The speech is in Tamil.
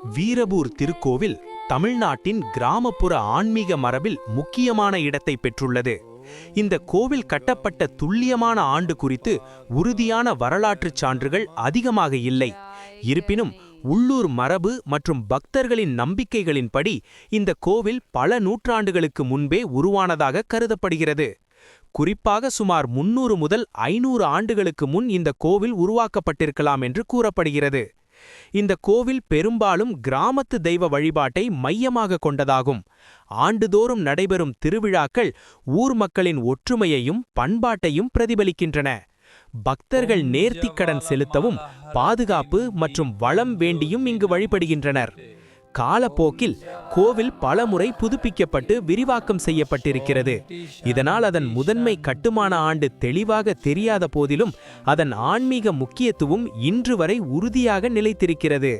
வீரபூர் திருக்கோவில் தமிழ்நாட்டின் கிராமப்புற ஆன்மீக மரபில் முக்கியமான இடத்தை பெற்றுள்ளது. இந்த கோவில் கட்டப்பட்ட துல்லியமான ஆண்டு குறித்து உறுதியான வரலாற்றுச் சான்றுகள் அதிகமாக இல்லை. இருப்பினும் உள்ளூர் மரபு மற்றும் பக்தர்களின் நம்பிக்கைகளின்படி இந்த கோவில் பல நூற்றாண்டுகளுக்கு முன்பே உருவானதாக கருதப்படுகிறது. குறிப்பாக சுமார் 300 முதல் 500 ஆண்டுகளுக்கு முன் இந்த கோவில் உருவாக்கப்பட்டிருக்கலாம் என்று கூறப்படுகிறது. இந்த கோவில் பெரும்பாலும் கிராமத்து தெய்வ வழிபாட்டை மையமாக கொண்டதாகும். ஆண்டுதோறும் நடைபெறும் திருவிழாக்கள் ஊர் மக்களின் ஒற்றுமையையும் பண்பாட்டையும் பிரதிபலிக்கின்றன. பக்தர்கள் நேர்த்திக்கடன் செலுத்தவும் பாதுகாப்பு மற்றும் வளம் வேண்டியும் இங்கு வழிபடுகின்றனர். காலப்போக்கில் கோவில் பலமுறை புதுப்பிக்கப்பட்டு விரிவாக்கம் செய்யப்பட்டிருக்கிறது. இதனால் அதன் முதன்மை கட்டுமான ஆண்டு தெளிவாக தெரியாத போதிலும் அதன் ஆன்மீக முக்கியத்துவம் இன்று வரை உறுதியாக நிலைத்திருக்கிறது.